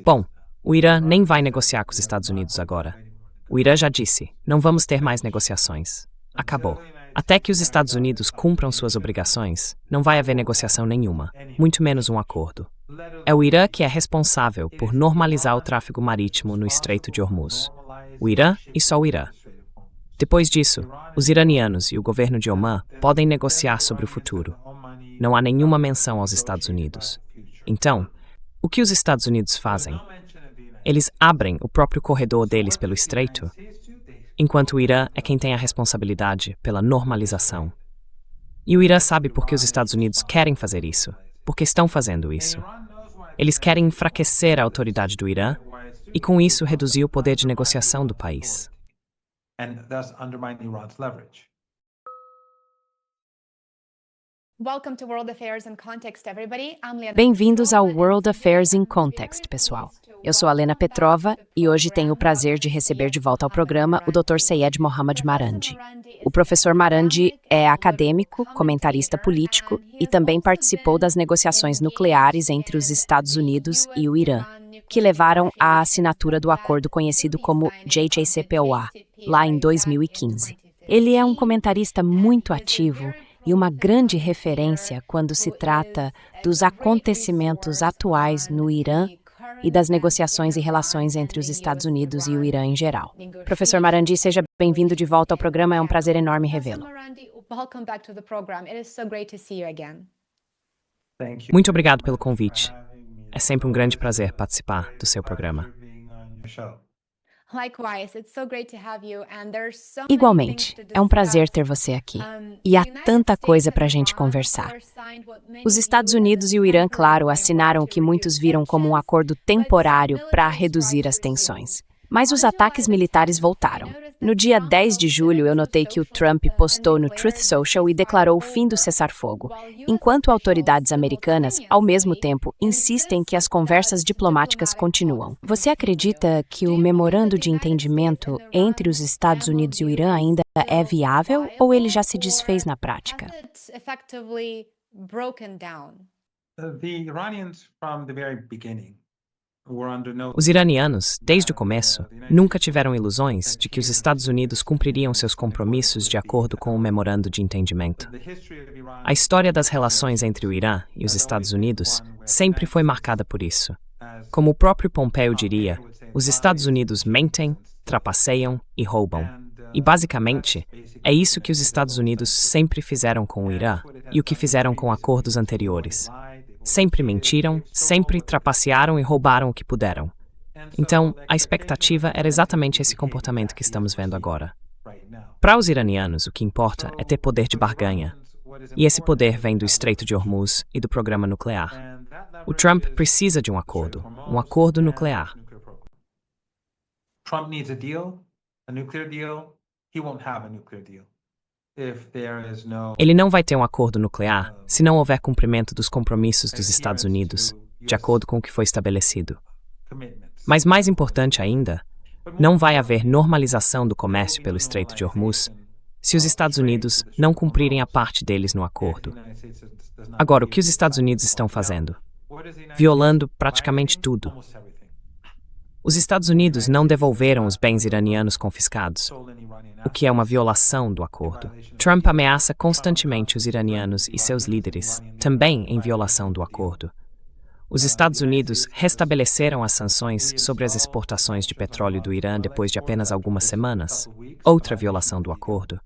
Bom, o Irã nem vai negociar com os Estados Unidos agora. O Irã já disse, não vamos ter mais negociações. Acabou. Até que os Estados Unidos cumpram suas obrigações, não vai haver negociação nenhuma, muito menos um acordo. É o Irã que é responsável por normalizar o tráfego marítimo no Estreito de Hormuz. O Irã e só o Irã. Depois disso, os iranianos e o governo de Omã podem negociar sobre o futuro. Não há nenhuma menção aos Estados Unidos. Então, o que os Estados Unidos fazem? Eles abrem o próprio corredor deles pelo estreito, enquanto o Irã é quem tem a responsabilidade pela normalização. E o Irã sabe por que os Estados Unidos querem fazer isso, porque estão fazendo isso. Eles querem enfraquecer a autoridade do Irã e, com isso, reduzir o poder de negociação do país. Bem-vindos ao World Affairs in Context, pessoal. Eu sou a Lena Petrova e hoje tenho o prazer de receber de volta ao programa o Dr. Seyed Mohammad Marandi. O professor Marandi é acadêmico, comentarista político e também participou das negociações nucleares entre os Estados Unidos e o Irã, que levaram à assinatura do acordo conhecido como JJCPOA, lá em 2015. Ele é um comentarista muito ativo e uma grande referência quando se trata dos acontecimentos atuais no Irã e das negociações e relações entre os Estados Unidos e o Irã em geral. Professor Marandi, seja bem-vindo de volta ao programa, é um prazer enorme revê-lo. Muito obrigado pelo convite. É sempre um grande prazer participar do seu programa. Igualmente, é um prazer ter você aqui. E há tanta coisa para a gente conversar. Os Estados Unidos e o Irã, claro, assinaram o que muitos viram como um acordo temporário para reduzir as tensões. Mas os ataques militares voltaram. No dia 10 de julho, eu notei que o Trump postou no Truth Social e declarou o fim do cessar-fogo, enquanto autoridades americanas, ao mesmo tempo, insistem que as conversas diplomáticas continuam. Você acredita que o memorando de entendimento entre os Estados Unidos e o Irã ainda é viável ou ele já se desfez na prática? Os iranianos, desde o começo, nunca tiveram ilusões de que os Estados Unidos cumpririam seus compromissos de acordo com o memorando de entendimento. A história das relações entre o Irã e os Estados Unidos sempre foi marcada por isso. Como o próprio Pompeo diria, os Estados Unidos mentem, trapaceiam e roubam. E, basicamente, é isso que os Estados Unidos sempre fizeram com o Irã e o que fizeram com acordos anteriores. Sempre mentiram, sempre trapacearam e roubaram o que puderam. Então, a expectativa era exatamente esse comportamento que estamos vendo agora. Para os iranianos, o que importa é ter poder de barganha. E esse poder vem do Estreito de Hormuz e do programa nuclear. O Trump precisa de um acordo nuclear. Trump needs a nuclear deal. He won't have a nuclear deal. Ele não vai ter um acordo nuclear se não houver cumprimento dos compromissos dos Estados Unidos, de acordo com o que foi estabelecido. Mas mais importante ainda, não vai haver normalização do comércio pelo Estreito de Hormuz se os Estados Unidos não cumprirem a parte deles no acordo. Agora, o que os Estados Unidos estão fazendo? Violando praticamente tudo. Os Estados Unidos não devolveram os bens iranianos confiscados, o que é uma violação do acordo. Trump ameaça constantemente os iranianos e seus líderes, também em violação do acordo. Os Estados Unidos restabeleceram as sanções sobre as exportações de petróleo do Irã depois de apenas algumas semanas, outra violação do acordo.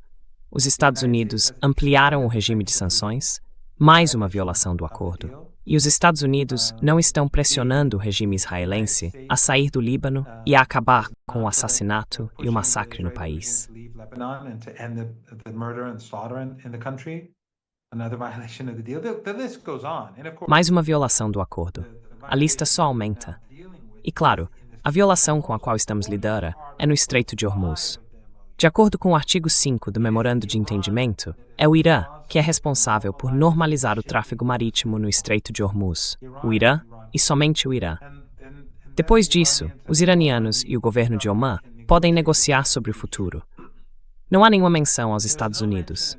Os Estados Unidos ampliaram o regime de sanções, mais uma violação do acordo. E os Estados Unidos não estão pressionando o regime israelense a sair do Líbano e a acabar com o assassinato e o massacre no país. Mais uma violação do acordo. A lista só aumenta. E claro, a violação com a qual estamos lidando é no Estreito de Hormuz. De acordo com o artigo 5 do Memorando de Entendimento, é o Irã que é responsável por normalizar o tráfego marítimo no Estreito de Hormuz. O Irã e somente o Irã. Depois disso, os iranianos e o governo de Omã podem negociar sobre o futuro. Não há nenhuma menção aos Estados Unidos.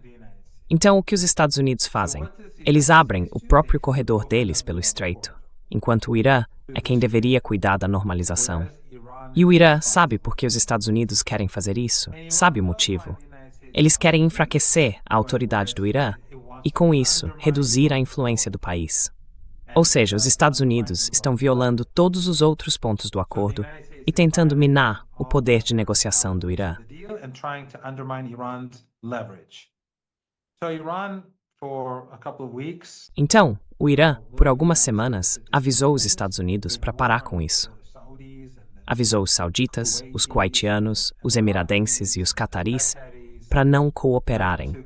Então, o que os Estados Unidos fazem? Eles abrem o próprio corredor deles pelo estreito, enquanto o Irã é quem deveria cuidar da normalização. E o Irã sabe por que os Estados Unidos querem fazer isso, sabe o motivo. Eles querem enfraquecer a autoridade do Irã e, com isso, reduzir a influência do país. Ou seja, os Estados Unidos estão violando todos os outros pontos do acordo e tentando minar o poder de negociação do Irã. Então, o Irã, por algumas semanas, avisou os Estados Unidos para parar com isso. Avisou os sauditas, os kuwaitianos, os emiradenses e os cataris para não cooperarem.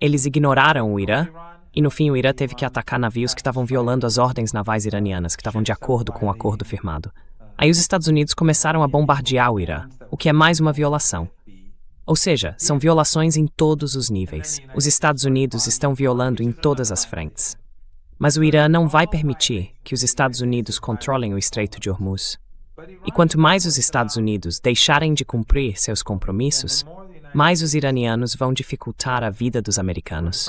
Eles ignoraram o Irã e, no fim, o Irã teve que atacar navios que estavam violando as ordens navais iranianas, que estavam de acordo com o acordo firmado. Aí os Estados Unidos começaram a bombardear o Irã, o que é mais uma violação. Ou seja, são violações em todos os níveis. Os Estados Unidos estão violando em todas as frentes. Mas o Irã não vai permitir que os Estados Unidos controlem o Estreito de Hormuz. E quanto mais os Estados Unidos deixarem de cumprir seus compromissos, mais os iranianos vão dificultar a vida dos americanos.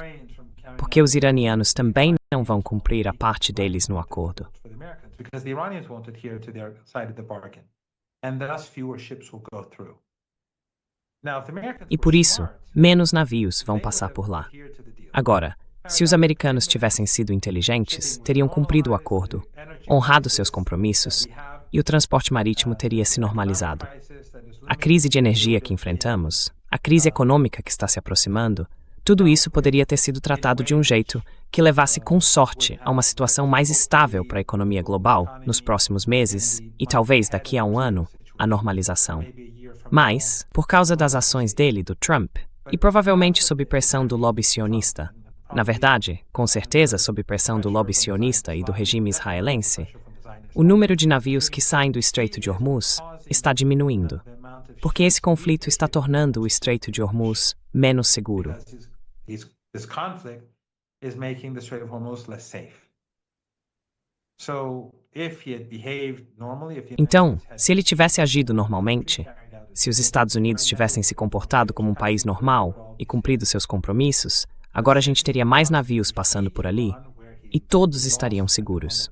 Porque os iranianos também não vão cumprir a parte deles no acordo. E por isso, menos navios vão passar por lá. Agora, se os americanos tivessem sido inteligentes, teriam cumprido o acordo, honrado seus compromissos, e o transporte marítimo teria se normalizado. A crise de energia que enfrentamos, a crise econômica que está se aproximando, tudo isso poderia ter sido tratado de um jeito que levasse com sorte a uma situação mais estável para a economia global nos próximos meses e talvez daqui a um ano, a normalização. Mas, por causa das ações dele, do Trump, e provavelmente sob pressão do lobby sionista, na verdade, com certeza sob pressão do lobby sionista e do regime israelense, o número de navios que saem do Estreito de Hormuz está diminuindo, porque esse conflito está tornando o Estreito de Hormuz menos seguro. Então, se ele tivesse agido normalmente, se os Estados Unidos tivessem se comportado como um país normal e cumprido seus compromissos, agora a gente teria mais navios passando por ali e todos estariam seguros.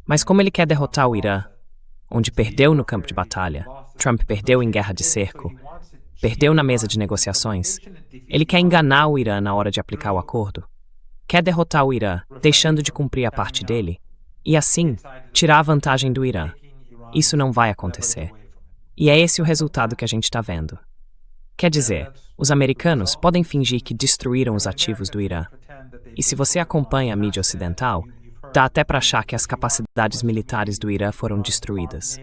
Mas como ele quer derrotar o Irã, onde perdeu no campo de batalha, Trump perdeu em guerra de cerco, perdeu na mesa de negociações, ele quer enganar o Irã na hora de aplicar o acordo. Quer derrotar o Irã, deixando de cumprir a parte dele, e assim, tirar a vantagem do Irã. Isso não vai acontecer. E é esse o resultado que a gente está vendo. Quer dizer, os americanos podem fingir que destruíram os ativos do Irã. E se você acompanha a mídia ocidental, dá até para achar que as capacidades militares do Irã foram destruídas.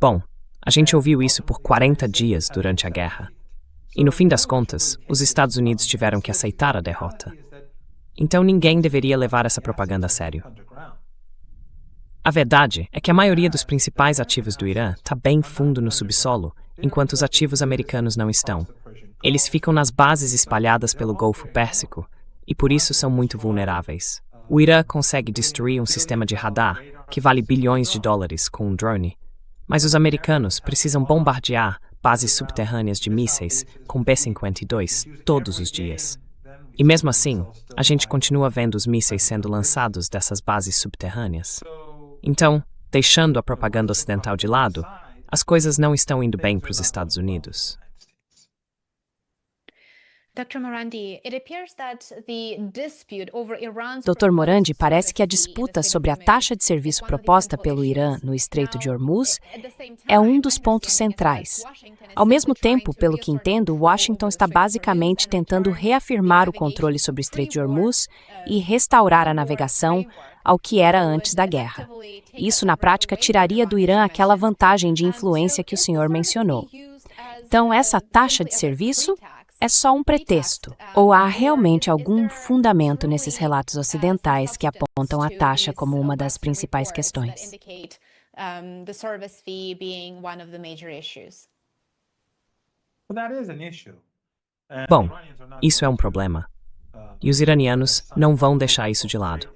Bom, a gente ouviu isso por 40 dias durante a guerra. E no fim das contas, os Estados Unidos tiveram que aceitar a derrota. Então ninguém deveria levar essa propaganda a sério. A verdade é que a maioria dos principais ativos do Irã está bem fundo no subsolo, enquanto os ativos americanos não estão. Eles ficam nas bases espalhadas pelo Golfo Pérsico e por isso são muito vulneráveis. O Irã consegue destruir um sistema de radar que vale bilhões de dólares com um drone, mas os americanos precisam bombardear bases subterrâneas de mísseis com B-52 todos os dias. E mesmo assim, a gente continua vendo os mísseis sendo lançados dessas bases subterrâneas. Então, deixando a propaganda ocidental de lado, as coisas não estão indo bem para os Estados Unidos. Dr. Morandi, parece que a disputa sobre a taxa de serviço proposta pelo Irã no Estreito de Hormuz é um dos pontos centrais. Ao mesmo tempo, pelo que entendo, Washington está basicamente tentando reafirmar o controle sobre o Estreito de Hormuz e restaurar a navegação ao que era antes da guerra. Isso, na prática, tiraria do Irã aquela vantagem de influência que o senhor mencionou. Então, essa taxa de serviço é só um pretexto? Ou há realmente algum fundamento nesses relatos ocidentais que apontam a taxa como uma das principais questões? Bom, isso é um problema. E os iranianos não vão deixar isso de lado.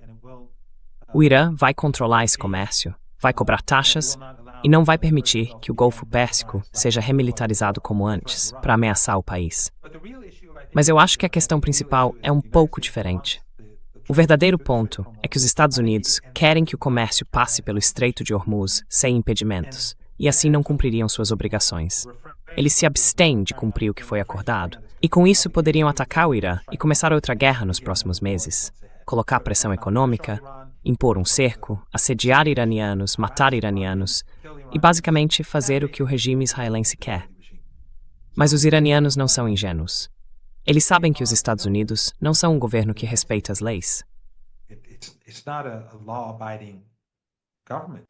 O Irã vai controlar esse comércio, vai cobrar taxas e não vai permitir que o Golfo Pérsico seja remilitarizado como antes, para ameaçar o país. Mas eu acho que a questão principal é um pouco diferente. O verdadeiro ponto é que os Estados Unidos querem que o comércio passe pelo Estreito de Hormuz sem impedimentos, e assim não cumpririam suas obrigações. Eles se abstêm de cumprir o que foi acordado, e com isso poderiam atacar o Irã e começar outra guerra nos próximos meses, colocar pressão econômica, impor um cerco, assediar iranianos, matar iranianos e basicamente fazer o que o regime israelense quer. Mas os iranianos não são ingênuos. Eles sabem que os Estados Unidos não são um governo que respeita as leis. It's not a law-abiding government.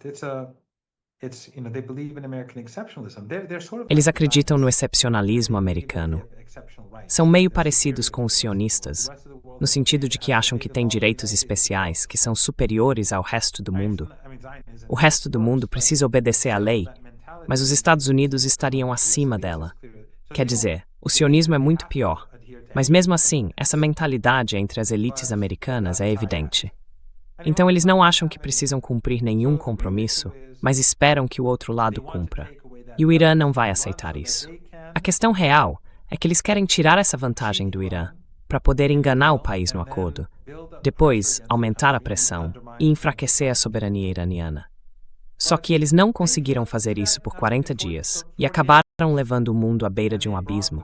They believe in American exceptionalism. They're sort of Eles acreditam no excepcionalismo americano. São meio parecidos com os sionistas, no sentido de que acham que têm direitos especiais que são superiores ao resto do mundo. O resto do mundo precisa obedecer à lei, mas os Estados Unidos estariam acima dela. Quer dizer, o sionismo é muito pior, mas mesmo assim, essa mentalidade entre as elites americanas é evidente. Então eles não acham que precisam cumprir nenhum compromisso, mas esperam que o outro lado cumpra. E o Irã não vai aceitar isso. A questão real é que eles querem tirar essa vantagem do Irã para poder enganar o país no acordo, depois aumentar a pressão e enfraquecer a soberania iraniana. Só que eles não conseguiram fazer isso por 40 dias e acabaram levando o mundo à beira de um abismo.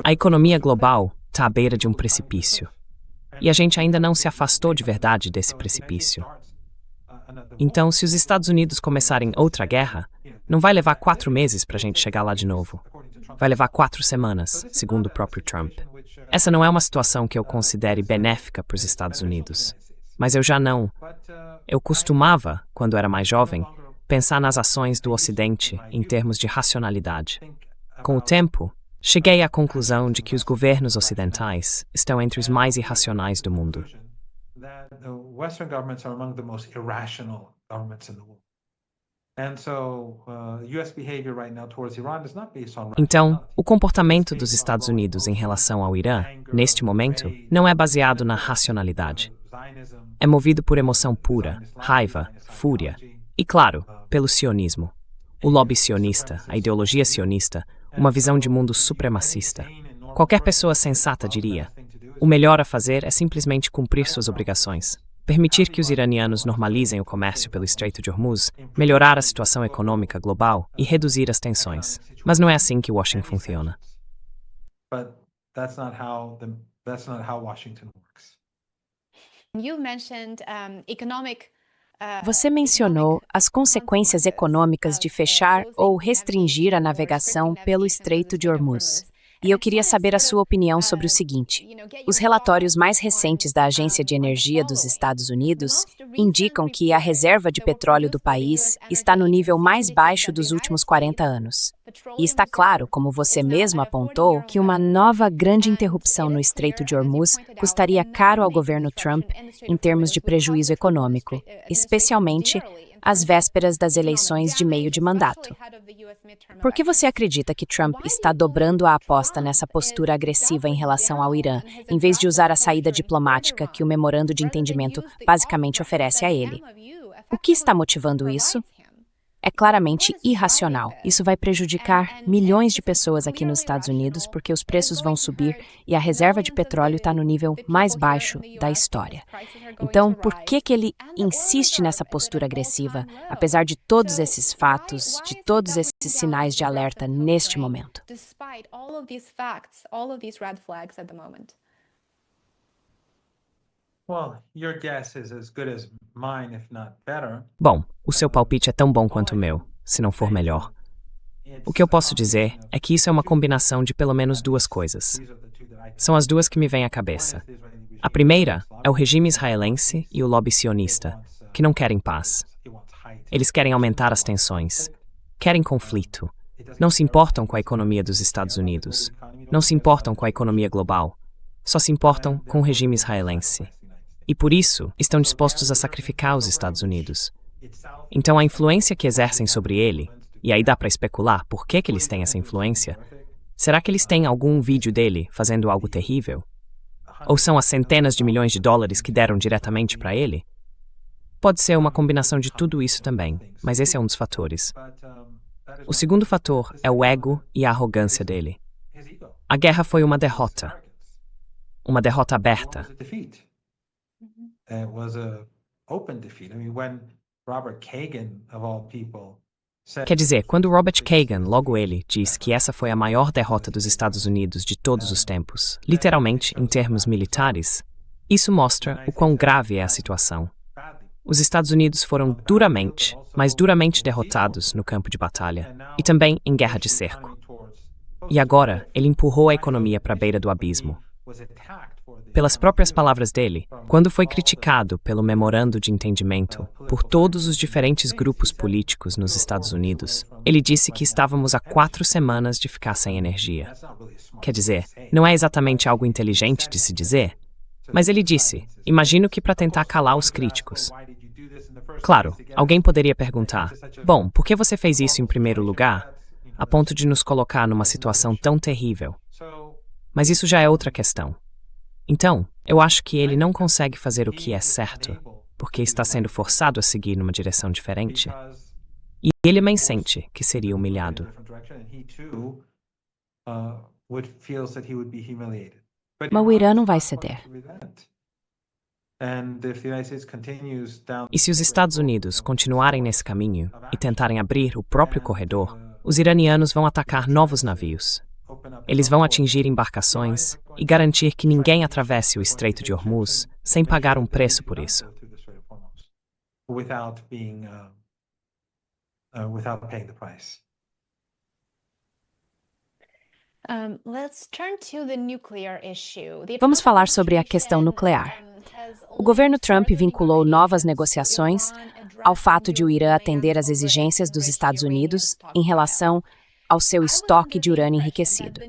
A economia global está à beira de um precipício. E a gente ainda não se afastou de verdade desse precipício. Então, se os Estados Unidos começarem outra guerra, não vai levar 4 meses para a gente chegar lá de novo. Vai levar 4 semanas, segundo o próprio Trump. Essa não é uma situação que eu considere benéfica para os Estados Unidos. Mas eu já não. Eu costumava, quando era mais jovem, pensar nas ações do Ocidente em termos de racionalidade. Com o tempo, cheguei à conclusão de que os governos ocidentais estão entre os mais irracionais do mundo. Então, o comportamento dos Estados Unidos em relação ao Irã, neste momento, não é baseado na racionalidade. É movido por emoção pura, raiva, fúria e, claro, pelo sionismo. O lobby sionista, a ideologia sionista, uma visão de mundo supremacista. Qualquer pessoa sensata diria: o melhor a fazer é simplesmente cumprir suas obrigações, permitir que os iranianos normalizem o comércio pelo Estreito de Hormuz, melhorar a situação econômica global e reduzir as tensões. Mas não é assim que Washington funciona. Você mencionou as consequências econômicas de fechar ou restringir a navegação pelo Estreito de Hormuz. E eu queria saber a sua opinião sobre o seguinte: os relatórios mais recentes da Agência de Energia dos Estados Unidos indicam que a reserva de petróleo do país está no nível mais baixo dos últimos 40 anos. E está claro, como você mesmo apontou, que uma nova grande interrupção no Estreito de Hormuz custaria caro ao governo Trump em termos de prejuízo econômico, especialmente às vésperas das eleições de meio de mandato. Por que você acredita que Trump está dobrando a aposta nessa postura agressiva em relação ao Irã, em vez de usar a saída diplomática que o memorando de entendimento basicamente oferece a ele? O que está motivando isso? É claramente irracional. Isso vai prejudicar milhões de pessoas aqui nos Estados Unidos porque os preços vão subir e a reserva de petróleo está no nível mais baixo da história. Então, por que ele insiste nessa postura agressiva, apesar de todos esses fatos, de todos esses sinais de alerta neste momento? Bom, o seu palpite é tão bom quanto o meu, se não for melhor. O que eu posso dizer é que isso é uma combinação de pelo menos 2 coisas. São as 2 que me vêm à cabeça. A primeira é o regime israelense e o lobby sionista, que não querem paz. Eles querem aumentar as tensões, querem conflito, não se importam com a economia dos Estados Unidos, não se importam com a economia global, só se importam com o regime israelense. E por isso, estão dispostos a sacrificar os Estados Unidos. Então a influência que exercem sobre ele, e aí dá para especular por que eles têm essa influência, será que eles têm algum vídeo dele fazendo algo terrível? Ou são as centenas de milhões de dólares que deram diretamente para ele? Pode ser uma combinação de tudo isso também, mas esse é um dos fatores. O segundo fator é o ego e a arrogância dele. A guerra foi uma derrota aberta. Quer dizer, quando Robert Kagan, logo ele, diz que essa foi a maior derrota dos Estados Unidos de todos os tempos, literalmente em termos militares, isso mostra o quão grave é a situação. Os Estados Unidos foram duramente, mas duramente derrotados no campo de batalha e também em guerra de cerco. E agora, ele empurrou a economia para a beira do abismo. Pelas próprias palavras dele, quando foi criticado pelo memorando de entendimento por todos os diferentes grupos políticos nos Estados Unidos, ele disse que estávamos há 4 semanas de ficar sem energia. Quer dizer, não é exatamente algo inteligente de se dizer, mas ele disse, imagino que para tentar calar os críticos. Claro, alguém poderia perguntar, bom, por que você fez isso em primeiro lugar, a ponto de nos colocar numa situação tão terrível? Mas isso já é outra questão. Então, eu acho que ele não consegue fazer o que é certo, porque está sendo forçado a seguir numa direção diferente. E ele também sente que seria humilhado. Mas o Irã não vai ceder. E se os Estados Unidos continuarem nesse caminho e tentarem abrir o próprio corredor, os iranianos vão atacar novos navios. Eles vão atingir embarcações e garantir que ninguém atravesse o Estreito de Hormuz sem pagar um preço por isso. Vamos falar sobre a questão nuclear. O governo Trump vinculou novas negociações ao fato de o Irã atender às exigências dos Estados Unidos em relação ao seu estoque de urânio enriquecido.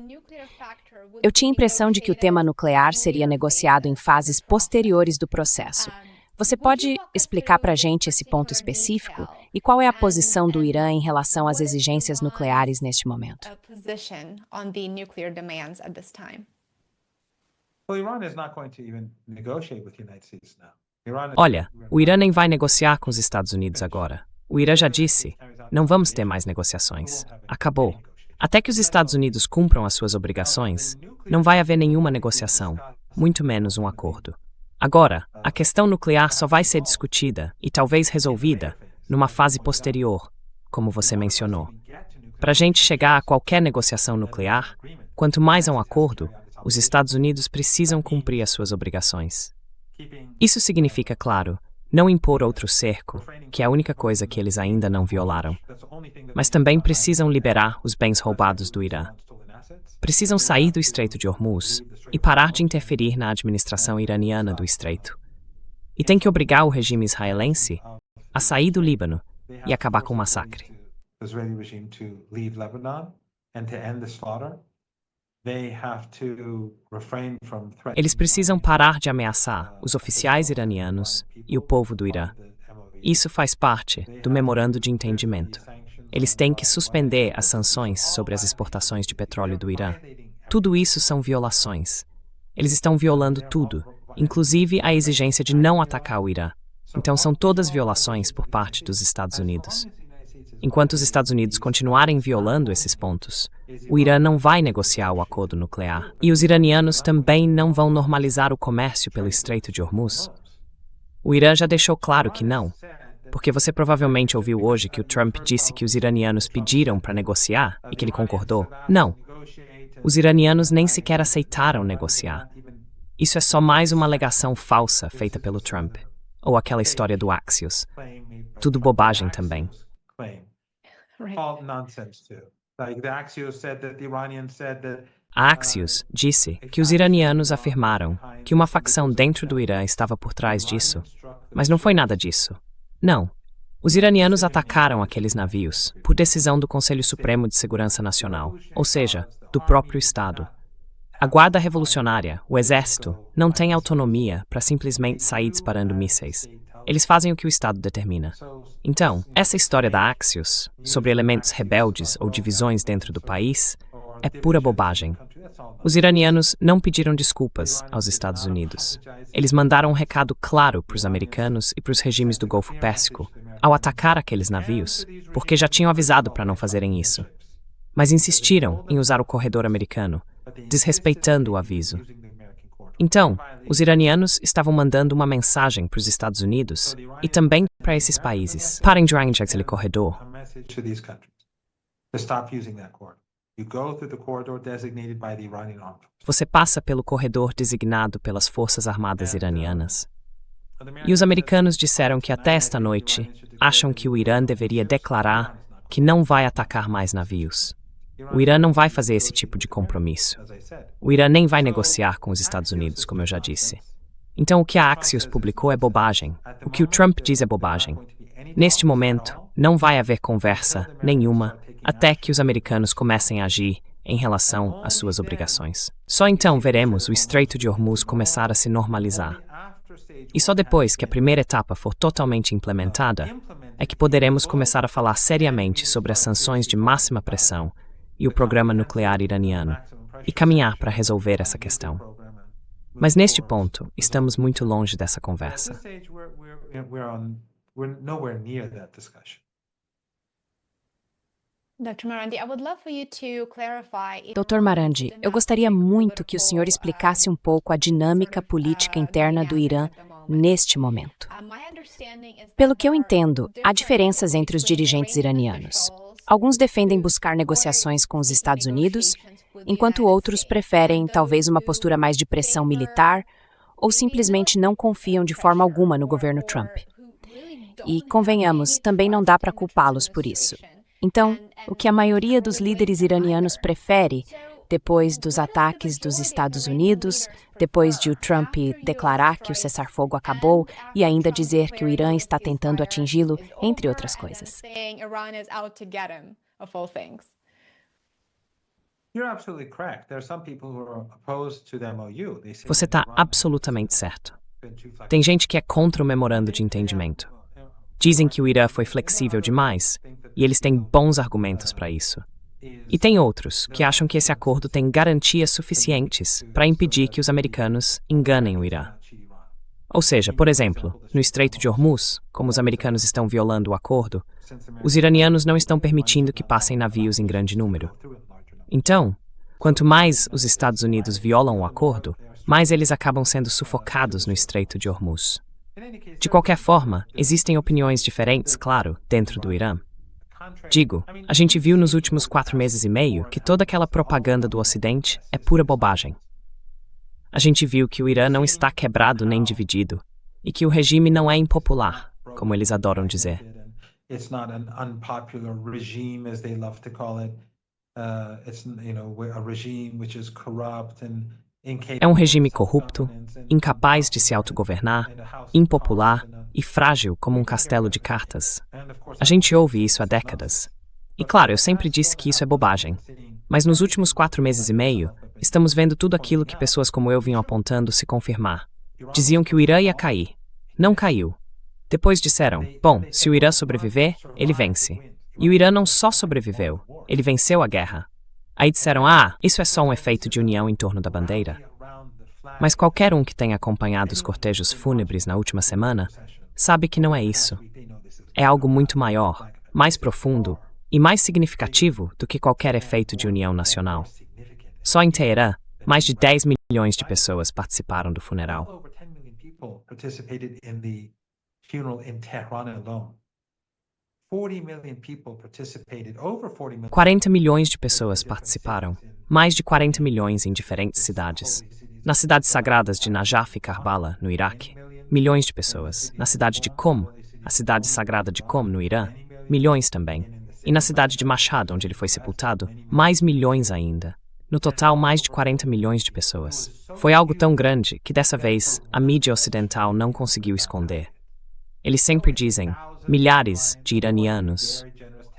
Eu tinha a impressão de que o tema nuclear seria negociado em fases posteriores do processo. Você pode explicar para a gente esse ponto específico? E qual é a posição do Irã em relação às exigências nucleares neste momento? Olha, o Irã nem vai negociar com os Estados Unidos agora. O Irã já disse, não vamos ter mais negociações. Acabou. Até que os Estados Unidos cumpram as suas obrigações, não vai haver nenhuma negociação, muito menos um acordo. Agora, a questão nuclear só vai ser discutida e talvez resolvida numa fase posterior, como você mencionou. Para a gente chegar a qualquer negociação nuclear, quanto mais há um acordo, os Estados Unidos precisam cumprir as suas obrigações. Isso significa, claro, não impor outro cerco, que é a única coisa que eles ainda não violaram. Mas também precisam liberar os bens roubados do Irã. Precisam sair do Estreito de Hormuz e parar de interferir na administração iraniana do Estreito. E tem que obrigar o regime israelense a sair do Líbano e acabar com o massacre. Eles precisam parar de ameaçar os oficiais iranianos e o povo do Irã. Isso faz parte do memorando de entendimento. Eles têm que suspender as sanções sobre as exportações de petróleo do Irã. Tudo isso são violações. Eles estão violando tudo, inclusive a exigência de não atacar o Irã. Então são todas violações por parte dos Estados Unidos. Enquanto os Estados Unidos continuarem violando esses pontos, o Irã não vai negociar o acordo nuclear. E os iranianos também não vão normalizar o comércio pelo Estreito de Hormuz. O Irã já deixou claro que não, porque você provavelmente ouviu hoje que o Trump disse que os iranianos pediram para negociar e que ele concordou. Não. Os iranianos nem sequer aceitaram negociar. Isso é só mais uma alegação falsa feita pelo Trump. Ou aquela história do Axios. Tudo bobagem também. A Axios disse que os iranianos afirmaram que uma facção dentro do Irã estava por trás disso, mas não foi nada disso. Não. Os iranianos atacaram aqueles navios por decisão do Conselho Supremo de Segurança Nacional, ou seja, do próprio Estado. A Guarda Revolucionária, o Exército, não tem autonomia para simplesmente sair disparando mísseis. Eles fazem o que o Estado determina. Então, essa história da Axios, sobre elementos rebeldes ou divisões dentro do país, é pura bobagem. Os iranianos não pediram desculpas aos Estados Unidos. Eles mandaram um recado claro para os americanos e para os regimes do Golfo Pérsico ao atacar aqueles navios, porque já tinham avisado para não fazerem isso. Mas insistiram em usar o corredor americano, desrespeitando o aviso. Então, os iranianos estavam mandando uma mensagem para os Estados Unidos e também para esses países. Parem de usar aquele corredor. Você passa pelo corredor designado pelas Forças Armadas iranianas. E os americanos disseram que até esta noite acham que o Irã deveria declarar que não vai atacar mais navios. O Irã não vai fazer esse tipo de compromisso. O Irã nem vai negociar com os Estados Unidos, como eu já disse. Então, o que a Axios publicou é bobagem. O que o Trump diz é bobagem. Neste momento, não vai haver conversa nenhuma até que os americanos comecem a agir em relação às suas obrigações. Só então veremos o Estreito de Hormuz começar a se normalizar. E só depois que a primeira etapa for totalmente implementada, é que poderemos começar a falar seriamente sobre as sanções de máxima pressão e o programa nuclear iraniano, e caminhar para resolver essa questão. Mas neste ponto, estamos muito longe dessa conversa. Dr. Marandi, eu gostaria muito que o senhor explicasse um pouco a dinâmica política interna do Irã neste momento. Pelo que eu entendo, há diferenças entre os dirigentes iranianos. Alguns defendem buscar negociações com os Estados Unidos, enquanto outros preferem talvez uma postura mais de pressão militar ou simplesmente não confiam de forma alguma no governo Trump. E, convenhamos, também não dá para culpá-los por isso. Então, o que a maioria dos líderes iranianos prefere, depois dos ataques dos Estados Unidos, depois de o Trump declarar que o cessar-fogo acabou e ainda dizer que o Irã está tentando atingi-lo, entre outras coisas. Você está absolutamente certo. Tem gente que é contra o memorando de entendimento. Dizem que o Irã foi flexível demais, e eles têm bons argumentos para isso. E tem outros que acham que esse acordo tem garantias suficientes para impedir que os americanos enganem o Irã. Ou seja, por exemplo, no Estreito de Hormuz, como os americanos estão violando o acordo, os iranianos não estão permitindo que passem navios em grande número. Então, quanto mais os Estados Unidos violam o acordo, mais eles acabam sendo sufocados no Estreito de Hormuz. De qualquer forma, existem opiniões diferentes, claro, dentro do Irã. Digo, a gente viu nos últimos 4 meses e meio que toda aquela propaganda do Ocidente é pura bobagem. A gente viu que o Irã não está quebrado nem dividido, e que o regime não é impopular, como eles adoram dizer. É um regime corrupto, incapaz de se autogovernar, impopular e frágil como um castelo de cartas. A gente ouve isso há décadas. E claro, eu sempre disse que isso é bobagem. Mas nos últimos 4 meses e meio, estamos vendo tudo aquilo que pessoas como eu vinham apontando se confirmar. Diziam que o Irã ia cair. Não caiu. Depois disseram, bom, se o Irã sobreviver, ele vence. E o Irã não só sobreviveu, ele venceu a guerra. Aí disseram, isso é só um efeito de união em torno da bandeira. Mas qualquer um que tenha acompanhado os cortejos fúnebres na última semana sabe que não é isso. É algo muito maior, mais profundo e mais significativo do que qualquer efeito de união nacional. Só em Teherã, mais de 10 milhões de pessoas participaram do funeral. 40 milhões de pessoas participaram, mais de 40 milhões em diferentes cidades. Nas cidades sagradas de Najaf e Karbala, no Iraque, milhões de pessoas. Na cidade de Qom, a cidade sagrada de Qom, no Irã, milhões também. E na cidade de Mashhad, onde ele foi sepultado, mais milhões ainda. No total, mais de 40 milhões de pessoas. Foi algo tão grande que, dessa vez, a mídia ocidental não conseguiu esconder. Eles sempre dizem, milhares de iranianos.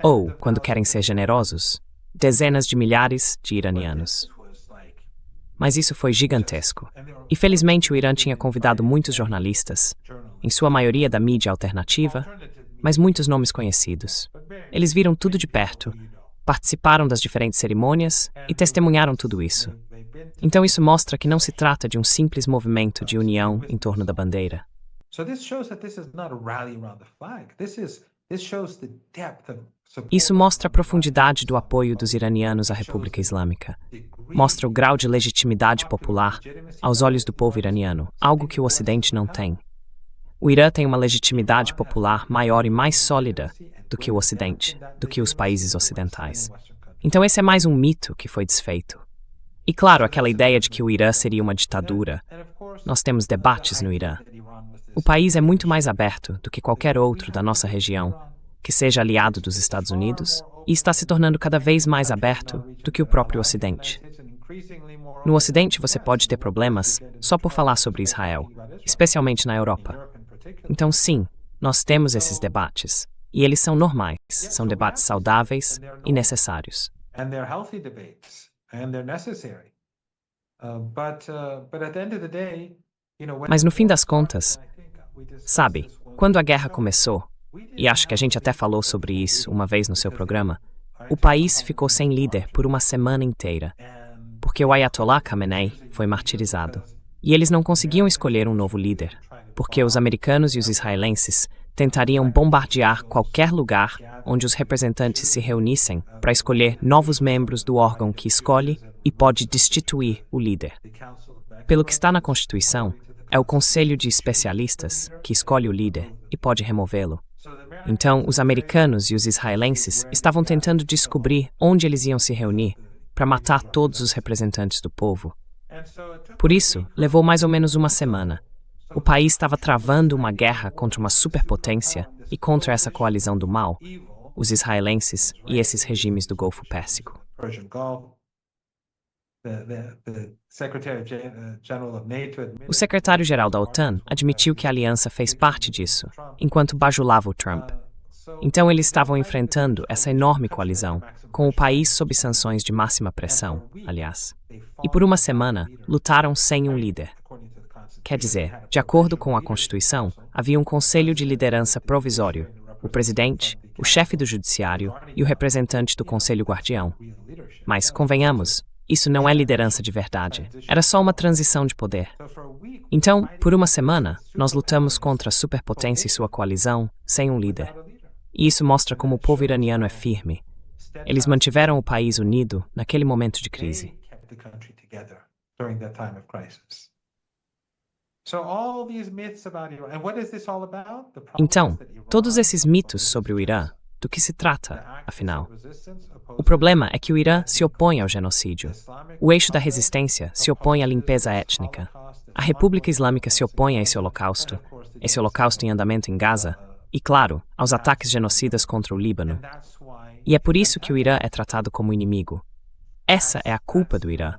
Ou, quando querem ser generosos, dezenas de milhares de iranianos. Mas isso foi gigantesco. E felizmente o Irã tinha convidado muitos jornalistas, em sua maioria da mídia alternativa, mas muitos nomes conhecidos. Eles viram tudo de perto participaram das diferentes cerimônias e testemunharam tudo isso. Então isso mostra que não se trata de um simples movimento de união em torno da bandeira. Isso mostra a profundidade do apoio dos iranianos à República Islâmica. Mostra o grau de legitimidade popular aos olhos do povo iraniano, algo que o Ocidente não tem. O Irã tem uma legitimidade popular maior e mais sólida do que o Ocidente, do que os países ocidentais. Então esse é mais um mito que foi desfeito. E claro, aquela ideia de que o Irã seria uma ditadura. Nós temos debates no Irã. O país é muito mais aberto do que qualquer outro da nossa região, que seja aliado dos Estados Unidos, e está se tornando cada vez mais aberto do que o próprio Ocidente. No Ocidente você pode ter problemas só por falar sobre Israel, especialmente na Europa. Então sim, nós temos esses debates, e eles são normais, são debates saudáveis e necessários. Mas no fim das contas, sabe, quando a guerra começou, e acho que a gente até falou sobre isso uma vez no seu programa, o país ficou sem líder por uma semana inteira, porque o Ayatollah Khamenei foi martirizado. E eles não conseguiam escolher um novo líder, porque os americanos e os israelenses tentariam bombardear qualquer lugar onde os representantes se reunissem para escolher novos membros do órgão que escolhe e pode destituir o líder. Pelo que está na Constituição, é o Conselho de Especialistas que escolhe o líder e pode removê-lo. Então, os americanos e os israelenses estavam tentando descobrir onde eles iam se reunir para matar todos os representantes do povo. Por isso, levou mais ou menos uma semana. O país estava travando uma guerra contra uma superpotência e contra essa coalizão do mal, os israelenses e esses regimes do Golfo Pérsico. O secretário-geral da OTAN admitiu que a aliança fez parte disso, enquanto bajulava o Trump. Então eles estavam enfrentando essa enorme coalizão, com o país sob sanções de máxima pressão, aliás. E por uma semana, lutaram sem um líder. Quer dizer, de acordo com a Constituição, havia um conselho de liderança provisório, o presidente, o chefe do judiciário e o representante do conselho guardião. Mas, convenhamos, isso não é liderança de verdade. Era só uma transição de poder. Então, por uma semana, nós lutamos contra a superpotência e sua coalizão sem um líder. E isso mostra como o povo iraniano é firme. Eles mantiveram o país unido naquele momento de crise. Então, todos esses mitos sobre o Irã, do que se trata, afinal? O problema é que o Irã se opõe ao genocídio. O eixo da resistência se opõe à limpeza étnica. A República Islâmica se opõe a esse holocausto em andamento em Gaza, e, claro, aos ataques genocidas contra o Líbano. E é por isso que o Irã é tratado como inimigo. Essa é a culpa do Irã.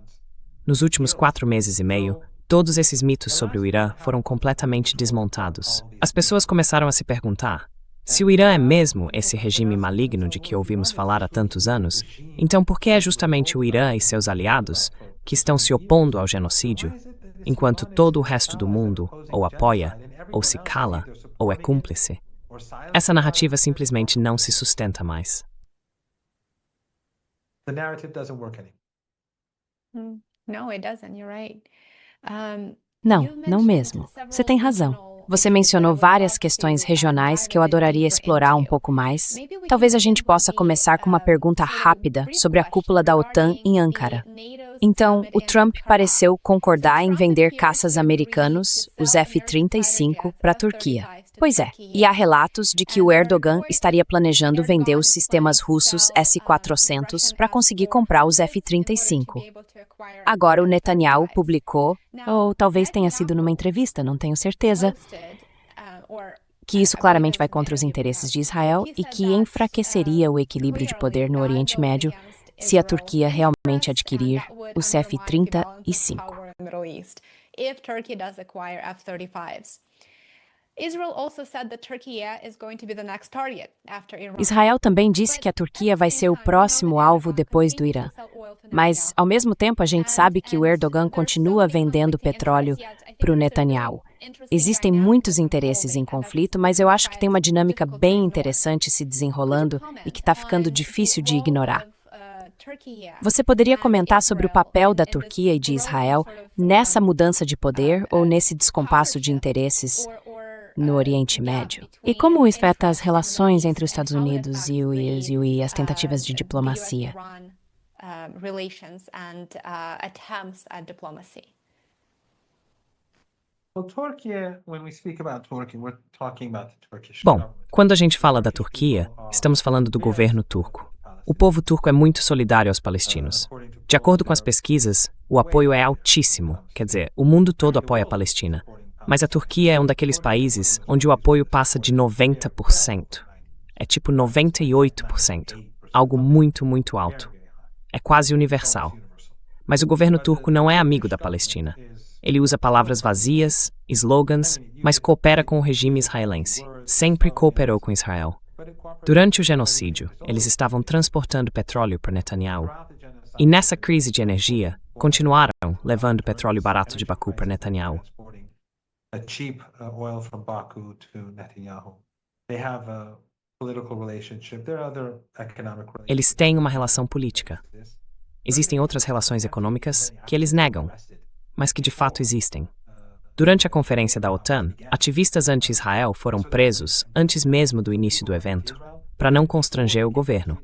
Nos últimos 4 meses e meio, todos esses mitos sobre o Irã foram completamente desmontados. As pessoas começaram a se perguntar: se o Irã é mesmo esse regime maligno de que ouvimos falar há tantos anos, então por que é justamente o Irã e seus aliados que estão se opondo ao genocídio, enquanto todo o resto do mundo ou apoia, ou se cala, ou é cúmplice? Essa narrativa simplesmente não se sustenta mais. Não, não mesmo. Você tem razão. Você mencionou várias questões regionais que eu adoraria explorar um pouco mais. Talvez a gente possa começar com uma pergunta rápida sobre a cúpula da OTAN em Ankara. Então, o Trump pareceu concordar em vender caças americanos, os F-35, para a Turquia. Pois é, e há relatos de que o Erdogan estaria planejando vender os sistemas russos S-400 para conseguir comprar os F-35. Agora o Netanyahu publicou, ou talvez tenha sido numa entrevista, não tenho certeza, que isso claramente vai contra os interesses de Israel e que enfraqueceria o equilíbrio de poder no Oriente Médio se a Turquia realmente adquirir os F-35. Israel também disse que a Turquia vai ser o próximo alvo depois do Irã. Mas, ao mesmo tempo, a gente sabe que o Erdogan continua vendendo petróleo para o Netanyahu. Existem muitos interesses em conflito, mas eu acho que tem uma dinâmica bem interessante se desenrolando e que está ficando difícil de ignorar. Você poderia comentar sobre o papel da Turquia e de Israel nessa mudança de poder ou nesse descompasso de interesses no Oriente Médio? E como isso afeta as relações entre os Estados Unidos e as tentativas de diplomacia? Bom, quando a gente fala da Turquia, estamos falando do governo turco. O povo turco é muito solidário aos palestinos. De acordo com as pesquisas, o apoio é altíssimo, quer dizer, o mundo todo apoia a Palestina. Mas a Turquia é um daqueles países onde o apoio passa de 90%. É tipo 98%, algo muito, muito alto. É quase universal. Mas o governo turco não é amigo da Palestina. Ele usa palavras vazias, slogans, mas coopera com o regime israelense. Sempre cooperou com Israel. Durante o genocídio, eles estavam transportando petróleo para Netanyahu. E nessa crise de energia, continuaram levando petróleo barato de Baku para Netanyahu. Eles têm uma relação política. Existem outras relações econômicas que eles negam, mas que de fato existem. Durante a conferência da OTAN, ativistas anti-Israel foram presos antes mesmo do início do evento, para não constranger o governo.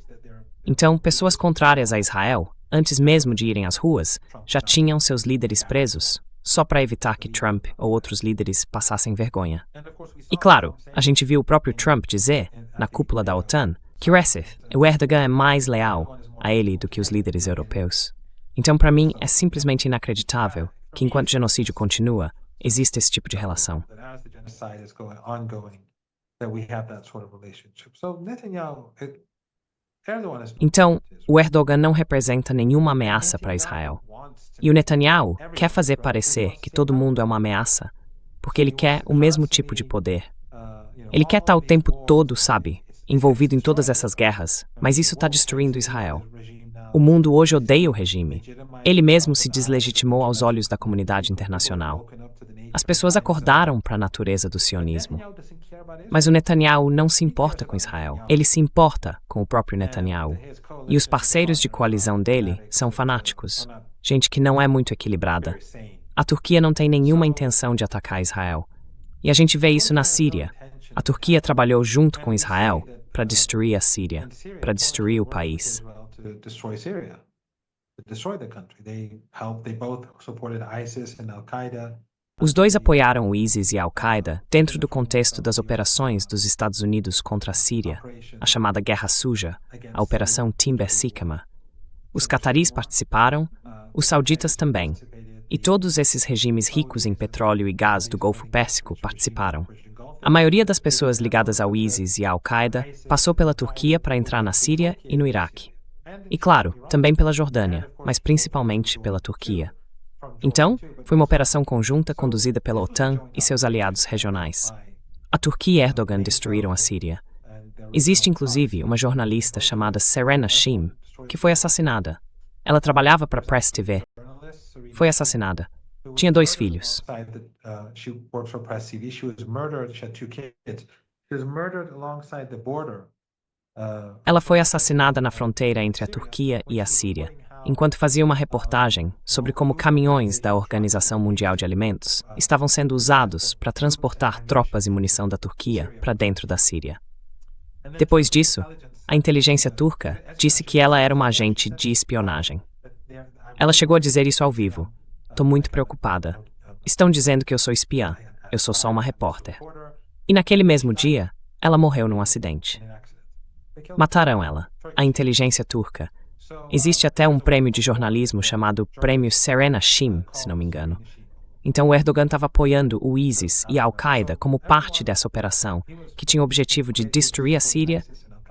Então, pessoas contrárias a Israel, antes mesmo de irem às ruas, já tinham seus líderes presos, só para evitar que Trump ou outros líderes passassem vergonha. E claro, a gente viu o próprio Trump dizer, na cúpula da OTAN, que o Erdogan é mais leal a ele do que os líderes europeus. Então, para mim, é simplesmente inacreditável que, enquanto o genocídio continua, existe esse tipo de relação. Então, o Erdogan não representa nenhuma ameaça para Israel. E o Netanyahu quer fazer parecer que todo mundo é uma ameaça, porque ele quer o mesmo tipo de poder. Ele quer estar o tempo todo, sabe, envolvido em todas essas guerras, mas isso está destruindo Israel. O mundo hoje odeia o regime. Ele mesmo se deslegitimou aos olhos da comunidade internacional. As pessoas acordaram para a natureza do sionismo. Mas o Netanyahu não se importa com Israel. Ele se importa com o próprio Netanyahu. E os parceiros de coalizão dele são fanáticos. Gente que não é muito equilibrada. A Turquia não tem nenhuma intenção de atacar Israel. E a gente vê isso na Síria. A Turquia trabalhou junto com Israel para destruir a Síria, para destruir o país. Os dois apoiaram o ISIS e a Al-Qaeda dentro do contexto das operações dos Estados Unidos contra a Síria, a chamada Guerra Suja, a Operação Timber Sikama. Os cataris participaram, os sauditas também, e todos esses regimes ricos em petróleo e gás do Golfo Pérsico participaram. A maioria das pessoas ligadas ao ISIS e à Al-Qaeda passou pela Turquia para entrar na Síria e no Iraque. E claro, também pela Jordânia, mas principalmente pela Turquia. Então, foi uma operação conjunta conduzida pela OTAN e seus aliados regionais. A Turquia e Erdogan destruíram a Síria. Existe inclusive uma jornalista chamada Serena Shim, que foi assassinada. Ela trabalhava para Press TV. Foi assassinada. Tinha 2 filhos. Ela foi assassinada na fronteira entre a Turquia e a Síria, enquanto fazia uma reportagem sobre como caminhões da Organização Mundial de Alimentos estavam sendo usados para transportar tropas e munição da Turquia para dentro da Síria. Depois disso, a inteligência turca disse que ela era uma agente de espionagem. Ela chegou a dizer isso ao vivo. Estou muito preocupada. Estão dizendo que eu sou espiã. Eu sou só uma repórter. E naquele mesmo dia, ela morreu num acidente. Mataram ela, a inteligência turca. Existe até um prêmio de jornalismo chamado Prêmio Serena Shim, se não me engano. Então o Erdogan estava apoiando o ISIS e a Al-Qaeda como parte dessa operação, que tinha o objetivo de destruir a Síria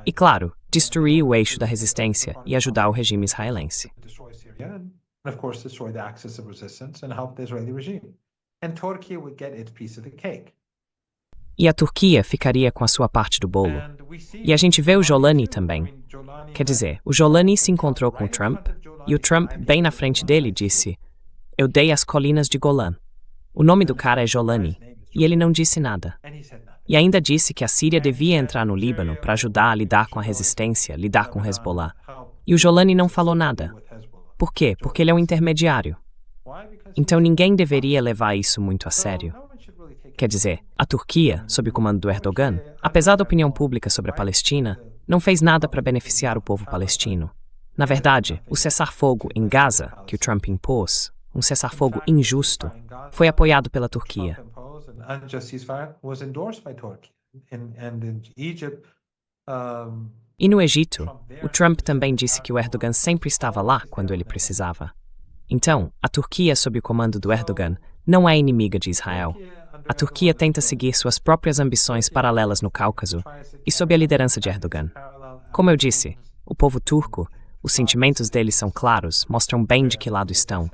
e, claro, destruir o eixo da resistência e ajudar o regime israelense. E a Turquia ficaria com a sua parte do bolo. E a gente vê o Jolani também. Quer dizer, o Jolani se encontrou com o Trump, e o Trump, bem na frente dele, disse: "Eu dei as colinas de Golã." O nome do cara é Jolani, e ele não disse nada. E ainda disse que a Síria devia entrar no Líbano para ajudar a lidar com a resistência, lidar com Hezbollah. E o Jolani não falou nada. Por quê? Porque ele é um intermediário. Então ninguém deveria levar isso muito a sério. Quer dizer, a Turquia, sob o comando do Erdogan, apesar da opinião pública sobre a Palestina, não fez nada para beneficiar o povo palestino. Na verdade, o cessar-fogo em Gaza, que o Trump impôs, um cessar-fogo injusto, foi apoiado pela Turquia. E no Egito, o Trump também disse que o Erdogan sempre estava lá quando ele precisava. Então, a Turquia, sob o comando do Erdogan, não é inimiga de Israel. A Turquia tenta seguir suas próprias ambições paralelas no Cáucaso e sob a liderança de Erdogan. Como eu disse, o povo turco, os sentimentos deles são claros, mostram bem de que lado estão.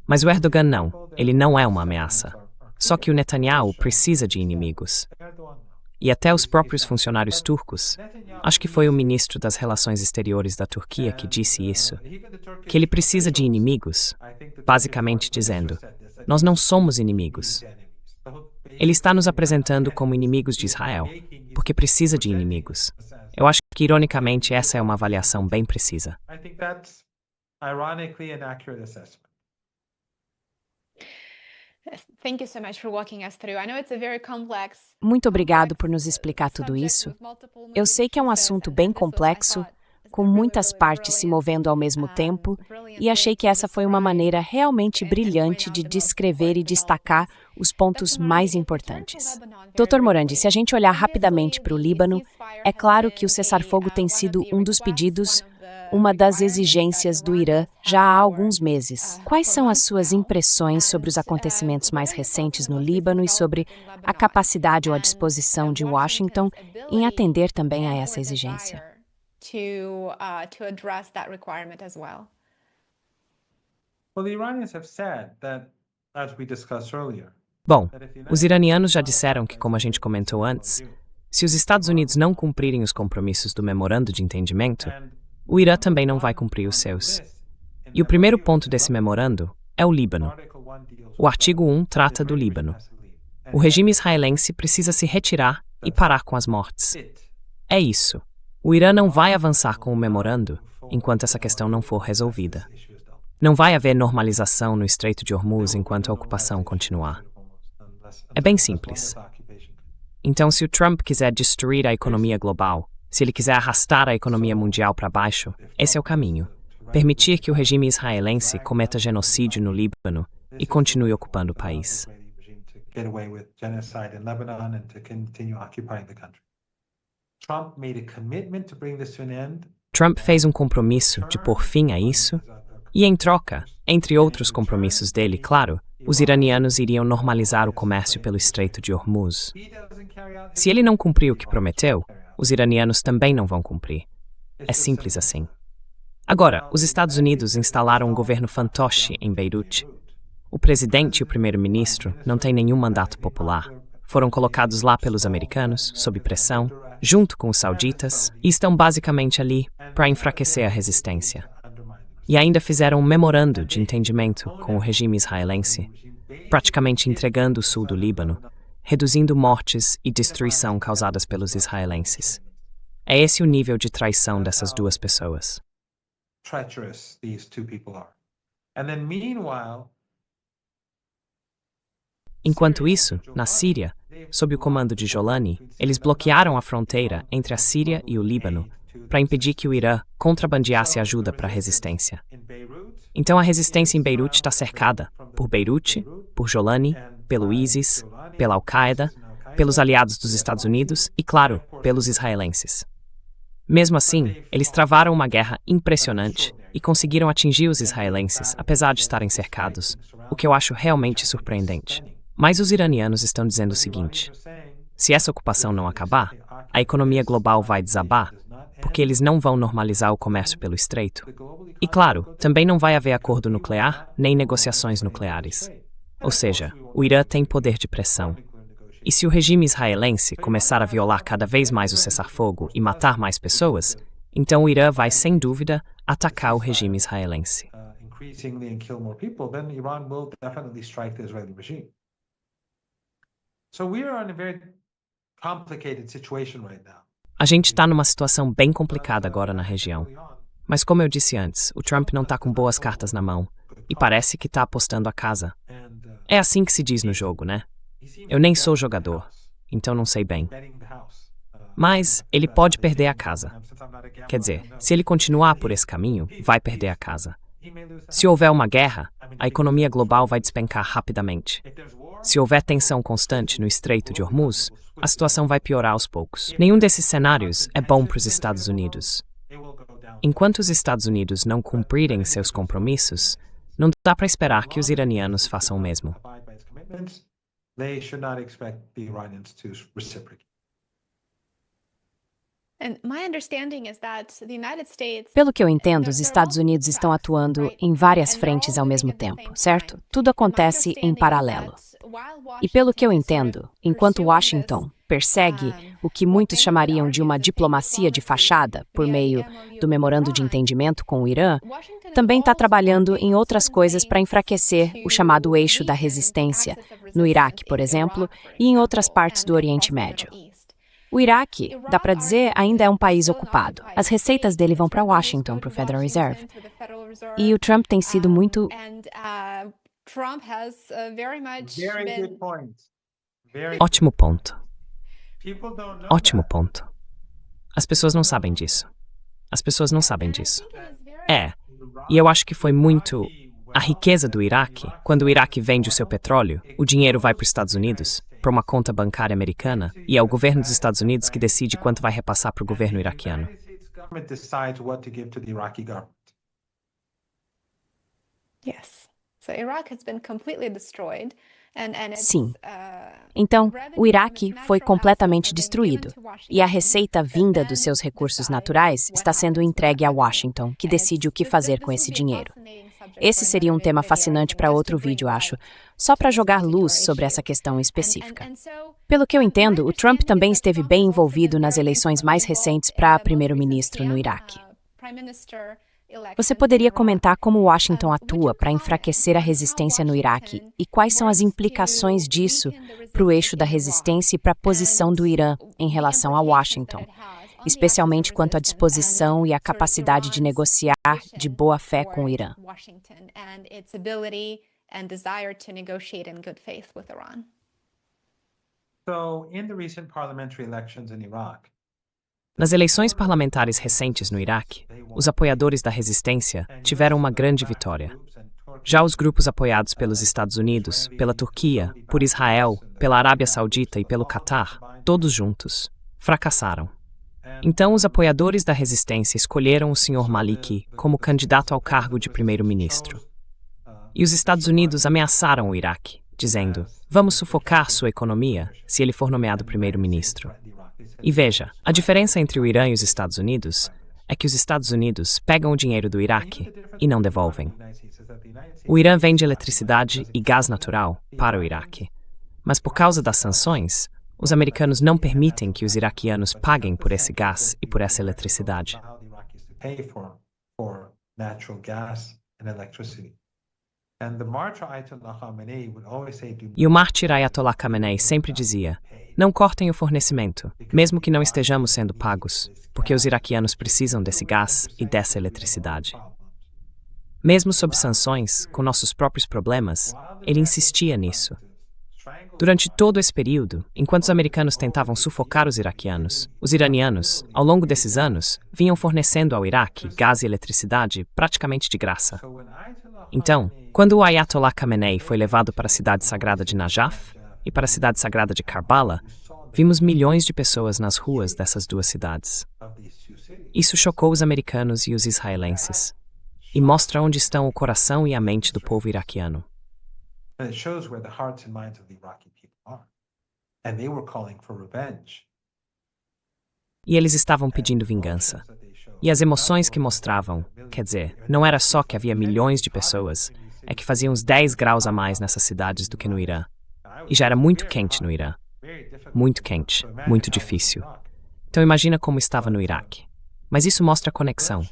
Mas o Erdogan não, ele não é uma ameaça. Só que o Netanyahu precisa de inimigos. E até os próprios funcionários turcos, acho que foi o ministro das Relações Exteriores da Turquia que disse isso, que ele precisa de inimigos, basicamente dizendo, nós não somos inimigos. Ele está nos apresentando como inimigos de Israel, porque precisa de inimigos. Eu acho que, ironicamente, essa é uma avaliação bem precisa. Muito obrigado por nos explicar tudo isso. Eu sei que é um assunto bem complexo, com muitas partes se movendo ao mesmo tempo, e achei que essa foi uma maneira realmente brilhante de descrever e destacar os pontos mais importantes. Dr. Morandi, se a gente olhar rapidamente para o Líbano, é claro que o cessar-fogo tem sido um dos pedidos, uma das exigências do Irã já há alguns meses. Quais são as suas impressões sobre os acontecimentos mais recentes no Líbano e sobre a capacidade ou a disposição de Washington em atender também a essa exigência? To address that requirement as well. Well, the Iranians have said that, as we discussed earlier, Bom, os iranianos já disseram que, como a gente comentou antes, se os Estados Unidos não cumprirem os compromissos do memorando de entendimento, o Irã também não vai cumprir os seus. E o primeiro ponto desse memorando é o Líbano. O artigo 1 trata do Líbano. O regime israelense precisa se retirar e parar com as mortes. É isso. O Irã não vai avançar com o memorando enquanto essa questão não for resolvida. Não vai haver normalização no Estreito de Hormuz enquanto a ocupação continuar. É bem simples. Então, se o Trump quiser destruir a economia global, se ele quiser arrastar a economia mundial para baixo, esse é o caminho. Permitir que o regime israelense cometa genocídio no Líbano e continue ocupando o país. Trump fez um compromisso de pôr fim a isso, e em troca, entre outros compromissos dele, claro, os iranianos iriam normalizar o comércio pelo Estreito de Hormuz. Se ele não cumprir o que prometeu, os iranianos também não vão cumprir. É simples assim. Agora, os Estados Unidos instalaram um governo fantoche em Beirute. O presidente e o primeiro-ministro não têm nenhum mandato popular. Foram colocados lá pelos americanos, sob pressão, junto com os sauditas, e estão basicamente ali para enfraquecer a resistência. E ainda fizeram um memorando de entendimento com o regime israelense, praticamente entregando o sul do Líbano, reduzindo mortes e destruição causadas pelos israelenses. É esse o nível de traição dessas duas pessoas. Enquanto isso, na Síria, sob o comando de Jolani, eles bloquearam a fronteira entre a Síria e o Líbano para impedir que o Irã contrabandeasse ajuda para a resistência. Então a resistência em Beirute está cercada por Beirute, por Jolani, pelo ISIS, pela Al-Qaeda, pelos aliados dos Estados Unidos e, claro, pelos israelenses. Mesmo assim, eles travaram uma guerra impressionante e conseguiram atingir os israelenses, apesar de estarem cercados, o que eu acho realmente surpreendente. Mas os iranianos estão dizendo o seguinte: se essa ocupação não acabar, a economia global vai desabar, porque eles não vão normalizar o comércio pelo estreito. E claro, também não vai haver acordo nuclear, nem negociações nucleares. Ou seja, o Irã tem poder de pressão. E se o regime israelense começar a violar cada vez mais o cessar-fogo e matar mais pessoas, então o Irã vai, sem dúvida, atacar o regime israelense. A gente está numa situação bem complicada agora na região. Mas como eu disse antes, o Trump não tá com boas cartas na mão e parece que tá apostando a casa. É assim que se diz no jogo, né? Eu nem sou jogador, então não sei bem. Mas ele pode perder a casa. Quer dizer, se ele continuar por esse caminho, vai perder a casa. Se houver uma guerra, a economia global vai despencar rapidamente. Se houver tensão constante no Estreito de Hormuz, a situação vai piorar aos poucos. Nenhum desses cenários é bom para os Estados Unidos. Enquanto os Estados Unidos não cumprirem seus compromissos, não dá para esperar que os iranianos façam o mesmo. They should not expect the Iranians to reciprocate. And my understanding is that the United States. Pelo que eu entendo, os Estados Unidos estão atuando em várias frentes ao mesmo tempo, certo? Tudo acontece em paralelo. E pelo que eu entendo, enquanto Washington persegue o que muitos chamariam de uma diplomacia de fachada por meio do memorando de entendimento com o Irã, também está trabalhando em outras coisas para enfraquecer o chamado eixo da resistência, no Iraque, por exemplo, e em outras partes do Oriente Médio. O Iraque, dá para dizer, ainda é um país ocupado. As receitas dele vão para Washington, para o Federal Reserve. E o Trump tem sido muito... Ótimo ponto. Ótimo ponto. As pessoas não sabem disso. As pessoas não sabem disso. E eu acho que foi muito a riqueza do Iraque. Quando o Iraque vende o seu petróleo, o dinheiro vai para os Estados Unidos, para uma conta bancária americana, e é o governo dos Estados Unidos que decide quanto vai repassar para o governo iraquiano. Yes. So Iraq has been completely destroyed. Sim. Então, o Iraque foi completamente destruído, e a receita vinda dos seus recursos naturais está sendo entregue a Washington, que decide o que fazer com esse dinheiro. Esse seria um tema fascinante para outro vídeo, acho, só para jogar luz sobre essa questão específica. Pelo que eu entendo, o Trump também esteve bem envolvido nas eleições mais recentes para primeiro-ministro no Iraque. Você poderia comentar como Washington atua para enfraquecer a resistência no Iraque e quais são as implicações disso para o eixo da resistência e para a posição do Irã em relação a Washington, especialmente quanto à disposição e à capacidade de negociar de boa fé com o Irã? So, in the recent parliamentary elections in Iraq, Nas eleições parlamentares recentes no Iraque, os apoiadores da resistência tiveram uma grande vitória. Já os grupos apoiados pelos Estados Unidos, pela Turquia, por Israel, pela Arábia Saudita e pelo Catar, todos juntos, fracassaram. Então, os apoiadores da resistência escolheram o Sr. Maliki como candidato ao cargo de primeiro-ministro. E os Estados Unidos ameaçaram o Iraque, dizendo: "Vamos sufocar sua economia se ele for nomeado primeiro-ministro." E veja, a diferença entre o Irã e os Estados Unidos é que os Estados Unidos pegam o dinheiro do Iraque e não devolvem. O Irã vende eletricidade e gás natural para o Iraque, mas por causa das sanções, os americanos não permitem que os iraquianos paguem por esse gás e por essa eletricidade. E o mártir Ayatollah Khamenei sempre dizia: "Não cortem o fornecimento, mesmo que não estejamos sendo pagos, porque os iraquianos precisam desse gás e dessa eletricidade." Mesmo sob sanções, com nossos próprios problemas, ele insistia nisso. Durante todo esse período, enquanto os americanos tentavam sufocar os iraquianos, os iranianos, ao longo desses anos, vinham fornecendo ao Iraque gás e eletricidade praticamente de graça. Então, quando o Ayatollah Khamenei foi levado para a cidade sagrada de Najaf e para a cidade sagrada de Karbala, vimos milhões de pessoas nas ruas dessas duas cidades. Isso chocou os americanos e os israelenses, e mostra onde estão o coração e a mente do povo iraquiano. E eles estavam pedindo vingança. E as emoções que mostravam, quer dizer, não era só que havia milhões de pessoas, é que fazia uns 10 graus a mais nessas cidades do que no Irã. E já era muito quente no Irã. Muito quente, muito difícil. Então imagina como estava no Iraque. Mas isso mostra a conexão.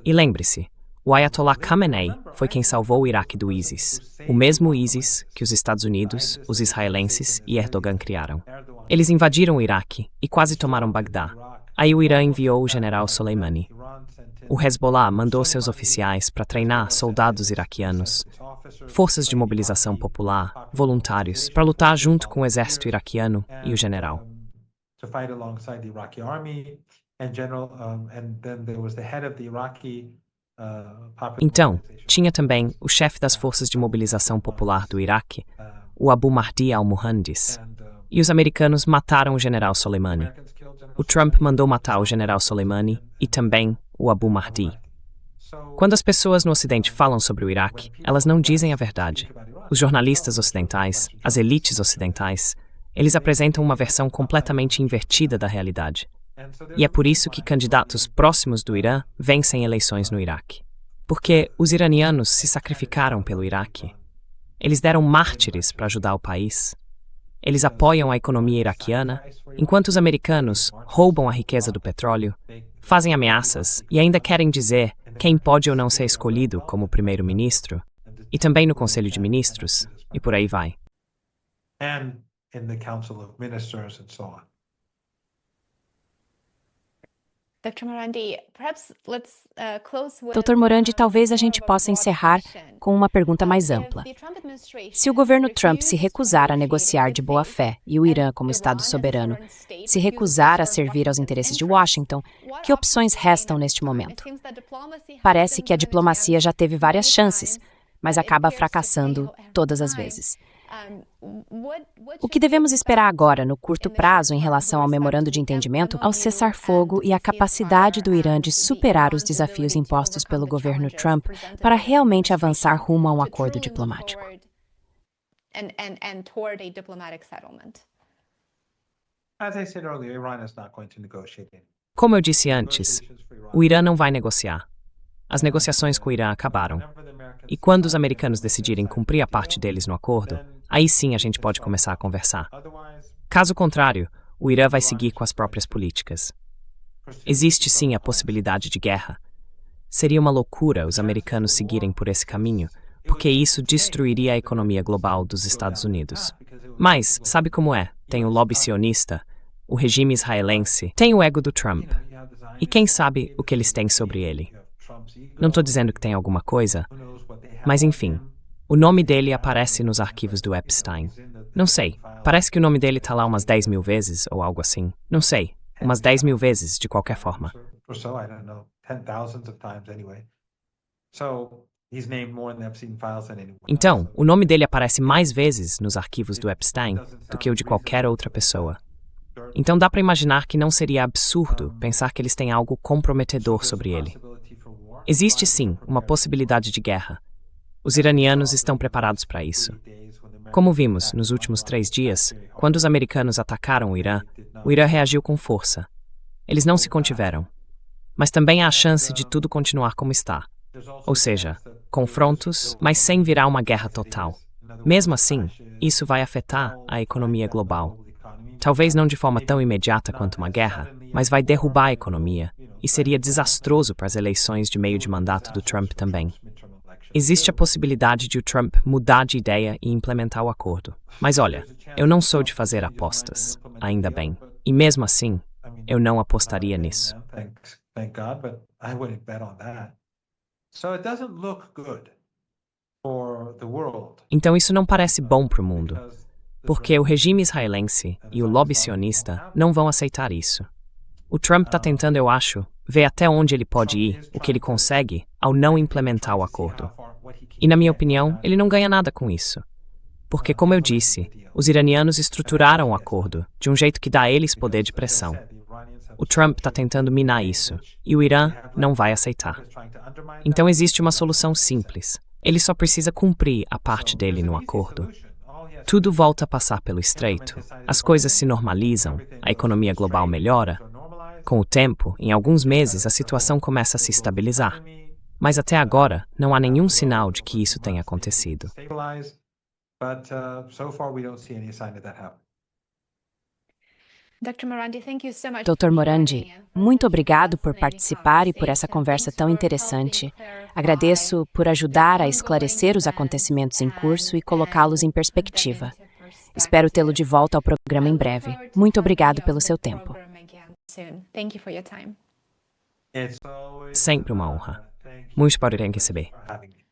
E lembre-se, o Ayatollah Khamenei foi quem salvou o Iraque do ISIS, o mesmo ISIS que os Estados Unidos, os israelenses e Erdogan criaram. Eles invadiram o Iraque e quase tomaram Bagdá. Aí o Irã enviou o general Soleimani. o Hezbollah mandou seus oficiais para treinar soldados iraquianos, forças de mobilização popular, voluntários, para lutar junto com o exército iraquiano e o general. Então, tinha também o chefe das forças de mobilização popular do Iraque, o Abu Mahdi al-Muhandis, e os americanos mataram o general Soleimani. O Trump mandou matar o general Soleimani e também o Abu Mahdi. Quando as pessoas no Ocidente falam sobre o Iraque, elas não dizem a verdade. Os jornalistas ocidentais, as elites ocidentais, eles apresentam uma versão completamente invertida da realidade. E é por isso que candidatos próximos do Irã vencem eleições no Iraque. Porque os iranianos se sacrificaram pelo Iraque. Eles deram mártires para ajudar o país. Eles apoiam a economia iraquiana, enquanto os americanos roubam a riqueza do petróleo, fazem ameaças e ainda querem dizer quem pode ou não ser escolhido como primeiro-ministro, e também no Conselho de Ministros, e por aí vai. Dr. Morandi, talvez a gente possa encerrar com uma pergunta mais ampla. Se o governo Trump se recusar a negociar de boa fé e o Irã, como Estado soberano, se recusar a servir aos interesses de Washington, que opções restam neste momento? Parece que a diplomacia já teve várias chances, mas acaba fracassando todas as vezes. O que devemos esperar agora, no curto prazo, em relação ao memorando de entendimento, ao cessar-fogo e à capacidade do Irã de superar os desafios impostos pelo governo Trump para realmente avançar rumo a um acordo diplomático? Como eu disse antes, o Irã não vai negociar. As negociações com o Irã acabaram. E quando os americanos decidirem cumprir a parte deles no acordo, aí sim a gente pode começar a conversar. Caso contrário, o Irã vai seguir com as próprias políticas. Existe sim a possibilidade de guerra. Seria uma loucura os americanos seguirem por esse caminho, porque isso destruiria a economia global dos Estados Unidos. Mas, sabe como é? Tem o lobby sionista, o regime israelense, tem o ego do Trump. E quem sabe o que eles têm sobre ele? Não estou dizendo que tem alguma coisa, mas enfim, o nome dele aparece nos arquivos do Epstein. Não sei, parece que o nome dele está lá umas 10.000 vezes ou algo assim. Não sei, umas 10.000 vezes de qualquer forma. Então, o nome dele aparece mais vezes nos arquivos do Epstein do que o de qualquer outra pessoa. Então dá para imaginar que não seria absurdo pensar que eles têm algo comprometedor sobre ele. Existe sim uma possibilidade de guerra. Os iranianos estão preparados para isso. Como vimos nos últimos 3 dias, quando os americanos atacaram o Irã reagiu com força. Eles não se contiveram. Mas também há a chance de tudo continuar como está. Ou seja, confrontos, mas sem virar uma guerra total. Mesmo assim, isso vai afetar a economia global. Talvez não de forma tão imediata quanto uma guerra, mas vai derrubar a economia, e seria desastroso para as eleições de meio de mandato do Trump também. Existe a possibilidade de o Trump mudar de ideia e implementar o acordo. Mas olha, eu não sou de fazer apostas, ainda bem. E mesmo assim, eu não apostaria nisso. Então isso não parece bom para o mundo, porque o regime israelense e o lobby sionista não vão aceitar isso. O Trump está tentando, eu acho, ver até onde ele pode ir, o que ele consegue, ao não implementar o acordo. E, na minha opinião, ele não ganha nada com isso. Porque, como eu disse, os iranianos estruturaram o acordo de um jeito que dá a eles poder de pressão. O Trump está tentando minar isso, e o Irã não vai aceitar. Então existe uma solução simples. Ele só precisa cumprir a parte dele no acordo. Tudo volta a passar pelo estreito, as coisas se normalizam, a economia global melhora. Com o tempo, em alguns meses, a situação começa a se estabilizar. Mas até agora, não há nenhum sinal de que isso tenha acontecido. Dr. Morandi, muito obrigado por participar e por essa conversa tão interessante. Agradeço por ajudar a esclarecer os acontecimentos em curso e colocá-los em perspectiva. Espero tê-lo de volta ao programa em breve. Muito obrigado pelo seu tempo. It's Sempre uma honra. Muito prazer em receber. having me.